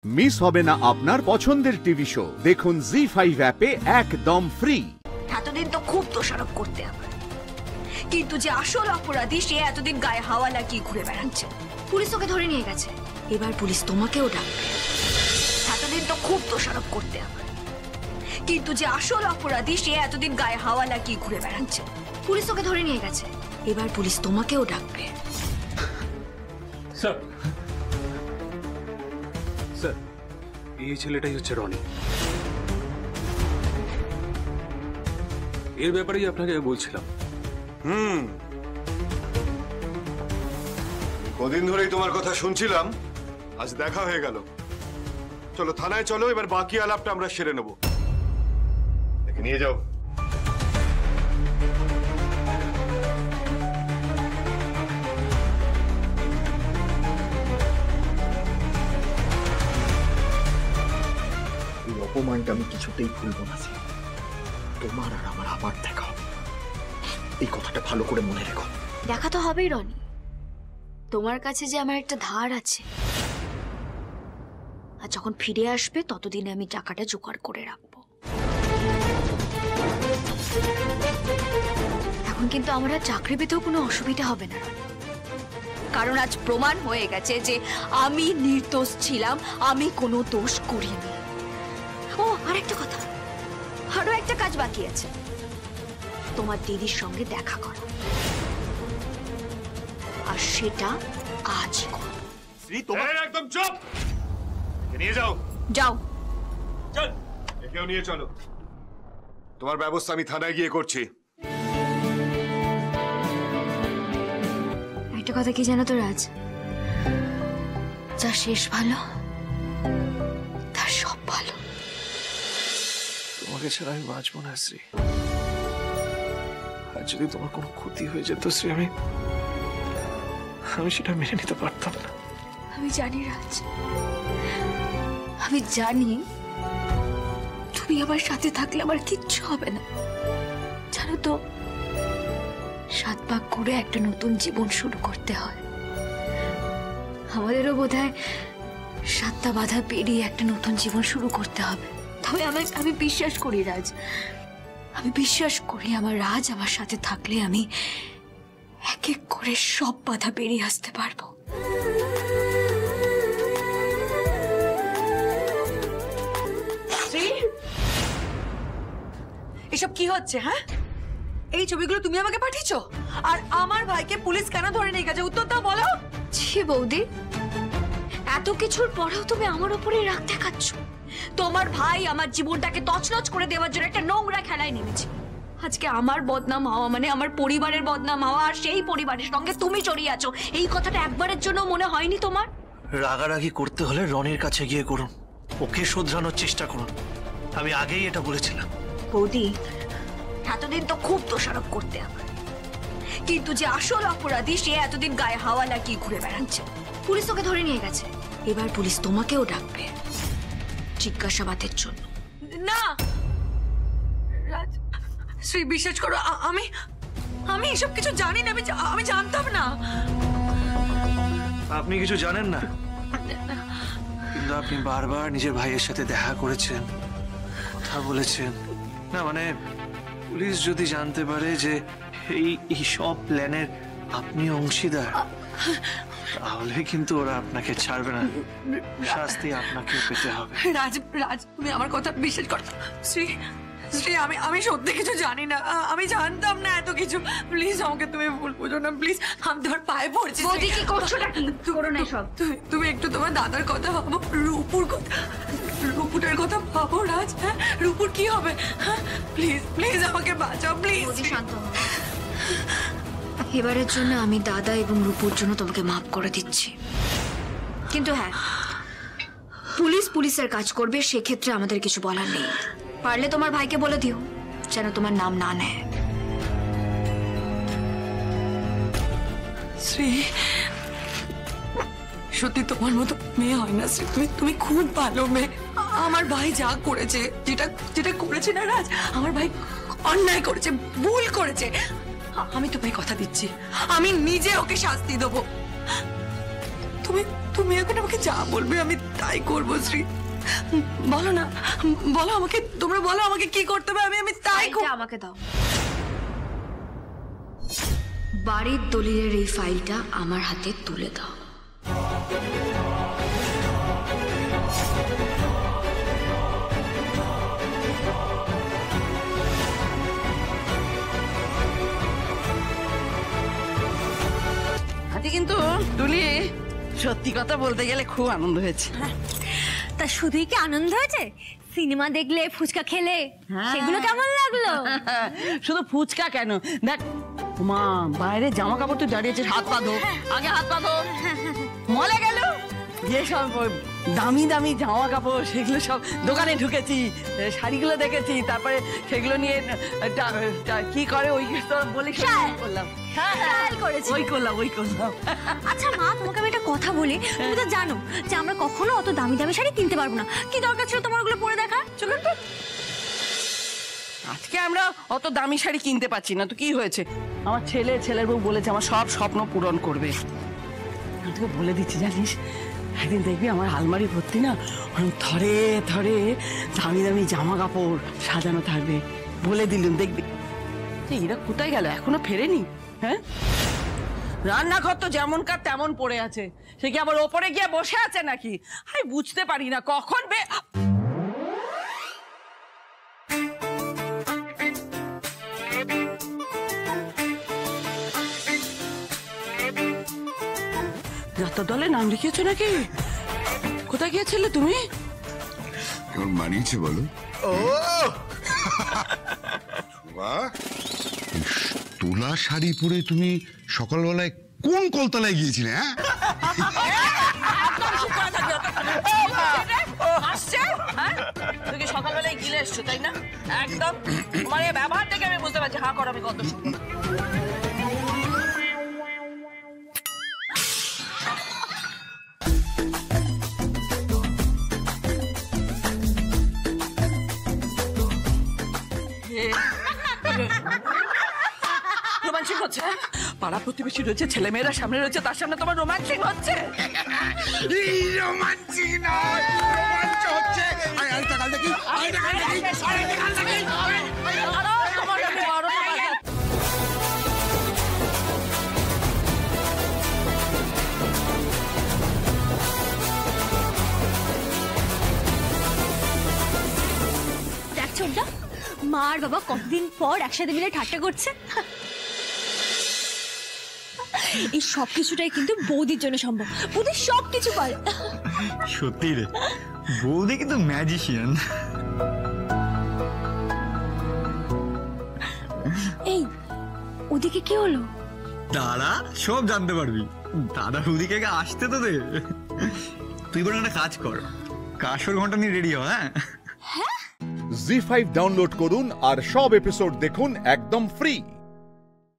Miss হবে না আপনার পছন্দের টিভি শো। দেখুন জি5 অ্যাপে একদম ফ্রি। এতদিন তো খুব দোষারোপ করতে আমার, কিন্তু যে আসল অপরাধী সে এতদিন গায়ে হাওয়া লাগিয়ে ঘুরে বেড়াচ্ছে। পুলিশ ওকে ধরে নিয়ে গেছে, এবার পুলিশ তোমাকেও ডাকবে। এতদিন তো খুব দোষারোপ করতে আমার, কিন্তু যে আসল অপরাধী সে এতদিন গায়ে হাওয়া লাগিয়ে ঘুরে বেড়াচ্ছে। পুলিশ ওকে ধরে নিয়ে গেছে, এবার পুলিশ তোমাকেও ডাকবে। স্যার স্যার, এই ছেলেটাই হচ্ছে রনি। এর ব্যাপারেই আপনাকে বলছিলাম। কদিন ধরেই তোমার কথা শুনছিলাম, আজ দেখা হয়ে গেল। চলো থানায় চলো, এবার বাকি আলাপটা আমরা সেরে নেব। একে নিয়ে যাও। এই অপমানটা আমি কিছুতেই ভুলবো না। তোমার আর আমার আবার দেখা হবে, এই কথাটা ভালো করে মনে রেখো। দেখা তো হবেই রনি, তোমার কাছে যে আমার একটা ধার আছে, আর যখন ফিরে আসবে ততদিনে আমি টাকাটা জোগাড় করে রাখবো। এখন কিন্তু আমার আর চাকরি পেতেও কোনো অসুবিধা হবে না, কারণ আজ প্রমাণ হয়ে গেছে যে আমি নির্দোষ ছিলাম, আমি কোনো দোষ করিনি। ও আরেকটা কথা, আরো একটা কাজ বাকি আছে, তোমার দিদির সঙ্গে দেখা করা, আর সেটা আজই করো। শ্রী, তোমার একদম চুপ। একে নিয়ে যাও। যাও। চল, একেও নিয়ে চলো। তোমার ব্যবস্থা আমি থানায় গিয়ে করছি। একটা কথা কি জানো তো রাজ, যা শেষ ভালো তার সব ভালো। তোমাকে ছাড়া আমি বাঁচবো না শ্রী। আর যদি তোমার কোনো ক্ষতি হয়ে যেত শ্রী, আমি সেটা মেনে নিতে পারতাম না। আমি জানি রাজ, আমি জানি তুমি আমার সাথে থাকলে আমার কিচ্ছু হবে না। জানো তো, 7 ভাগ করে একটা নতুন জীবন শুরু করতে হয়। আমাদেরও বোধহয় 7টা বাধা পেরিয়ে একটা নতুন জীবন শুরু করতে হবে। তবে আমি বিশ্বাস করি রাজ, আমি বিশ্বাস করি আমার রাজ আমার সাথে থাকলে আমি এক এক করে সব বাধা পেরিয়ে আসতে পারবো। এসব কি হচ্ছে? হ্যাঁ, এই ছবিগুলো তুমি আমাকে পাঠিয়েছো, আর আমার ভাইকে পুলিশ কেন ধরে নিয়ে গেছে? উত্তর দাও, বলো। ছি বৌদি, এত কিছুর পরেও তুমি আমার উপরে রাগ দেখাচ্ছ। তোমার ভাই আমার জীবনটাকে তছনছ করে দেওয়ার জন্য একটা নোংরা খেলায় নেমেছে। আজকে আমার বদনাম হওয়া মানে আমার পরিবারের বদনাম হওয়া, আর সেই পরিবারের সঙ্গে তুমি জড়িয়ে আছো। এই কথাটা একবারের জন্য মনে হয়নি তোমার? রাগারাগি করতে হলে রনির কাছে গিয়ে করুন, ওকে শোধরানোর চেষ্টা করুন। আমি আগেই এটা বলেছিলাম। বৌদি, এতদিন তো খুব দোষারোপ করতে আমার, কিন্তু যে আসল অপরাধী সে এতদিন গায়ে হাওয়া লাগিয়ে ঘুরে বেড়াচ্ছে। পুলিশ ওকে ধরে নিয়ে গেছে, এবার পুলিশ তোমাকেও ডাকবে জিজ্ঞাসাবাদের জন্য। না রাজ, শ্রী বিশ্বাস করো, আমি এসব কিছু জানি না। আমি জানতাম না। আপনি কিছু জানেন না, কিন্তু আপনি বারবার নিজের ভাইয়ের সাথে দেখা করেছেন, কথা বলেছেন। না মানে পুলিশ যদি জানতে পারে যে এই সব প্ল্যানের আপনি অংশীদার, তাহলে কিন্তু ওরা আপনাকে ছাড়বে না, শাস্তি আপনাকে পেতে হবে। রাজ, তুমি আমার কথা বিশ্বাস করো। শ্রী, আমি সত্যি কিছু জানি না। আমি জানতাম না এত কিছু। প্লিজ আমাকে তুমি ভুল বুঝো না, প্লিজ। আমি তোমার পায়ে পড়ছি। বৌদি, কি করছো নাকি? করো না সব। তুমি একটু তোমার দাদার কথা ভাবো, রূপুরের কথা ভাবো রাজ। হ্যাঁ, রূপুর কি হবে? হ্যাঁ, প্লিজ আমাকে বাঁচাও, প্লিজ। বৌদি, শান্ত হও। এবারের জন্য আমি দাদা এবং রূপুর জন্য তোমাকে মাফ করে দিচ্ছি, কিন্তু হ্যাঁ, পুলিশের কাজ করবে, সেক্ষেত্রে আমাদের কিছু বলার নেই। পারলে তোমার ভাইকে বলে দিও যেন তোমার নাম না নেয়। শ্রী, সত্যি তোমার মতো মেয়ে হয় না শ্রী। তুমি খুব ভালো মেয়ে। আমার ভাই যা করেছে, যেটা করেছে না রাজ, আমার ভাই অন্যায় করেছে, ভুল করেছে। আমি তোমায় কথা দিচ্ছি, আমি নিজে ওকে শাস্তি দেবো। তুমি তুমি এখন আমাকে যা বলবে আমি তাই করবো শ্রী। বলো না, বলো আমাকে, তোমরা বলো আমাকে কি করতে হবে, আমি তাই ফাইলটা আমাকে দাও। বাড়ির দলিলের এই ফাইলটা আমার হাতে তুলে দাও। আজকে কিন্তু তুলি সত্যি কথা বলতে গেলে খুব আনন্দ হয়েছে। তা শুধুই কি আনন্দ হয়েছে? সিনেমা দেখলে, ফুচকা খেলে, সেগুলো কেমন লাগলো? শুধু ফুচকা কেন, দেখ মা বাইরে জামা কাপড় তো দাঁড়িয়েছে, হাত পা ধো, আগে হাত পা ধো। মলে গেল যেসব দামি দামি জামা কাপড় সেগুলো সব দোকানে ঢুকেছি, শাড়িগুলো দেখেছি, তারপরে সেগুলো নিয়ে কি করে ওই বলে করলাম। ওই করলাম। আচ্ছা মা, তোমাকে আমি একটা কথা বলি, তুমি তো জানো যে আমরা কখনো অত দামি দামি শাড়ি কিনতে পারবো না। কি দরকার ছিল তোমার ওগুলো পরে দেখা? চলুন তো, আজকে আমরা অত দামি শাড়ি কিনতে পারছি না তো কি হয়েছে? আমার ছেলের বউ বলেছে আমার সব স্বপ্ন পূরণ করবে। আমি তোকে বলে দিচ্ছি জানিস, একদিন দেখবি আমার আলমারি ভর্তি না থরে থরে দামি দামি জামা কাপড় সাজানো থাকবে। বলে দিলুম, দেখবি। এরা কোথায় গেল, এখনো ফেরেনি? হ্যাঁ, রান্নাঘর তো যেমন কার তেমন পড়ে আছে, সে কি আবার ওপরে গিয়ে বসে আছে নাকি? আমি বুঝতে পারি না কখন যাত্রা দলে নাম লিখিয়েছো নাকি? কোথায় গিয়েছিলে তুমি? কেমন মানিয়েছে বলো? ও তোলা শাড়ি পরে তুমি সকালবেলায় কোন কলতলায় গিয়েছিলে? হ্যাঁ, সকালবেলায় গিলে এসছো তাই না? একদম তোমার এই ব্যবহার থেকে আমি বুঝতে পারছি হা করো আমি কত রোমান্সিক হচ্ছে। পাড়া প্রতিবেশী রয়েছে, ছেলে মেয়েরা সামনে রয়েছে, তার সামনে তোমার রোমান্সিক হচ্ছে। রোমান্সিক নয়, রোমাঞ্চ হচ্ছে। দেখ ছোটদা, মা আর বাবা কতদিন পর একসাথে মিলে ঠাট্টা করছে। এই সব কিছুটাই কিন্তু বৌদির জন্য সম্ভব। বৌদি সব কিছু পারে। সত্যি রে, বৌদি কিন্তু ম্যাজিশিয়ান। এই ওদিকে কি হলো? দাদা সব জানতে পারবি। দাদা ওদিকে আসতে তো দে। তুই বরং একটা কাজ কর, কাশর ঘন্টা নিয়ে রেডি হ। হ্যাঁ, জি5 ডাউনলোড করুন আর সব এপিসোড দেখুন একদম ফ্রি।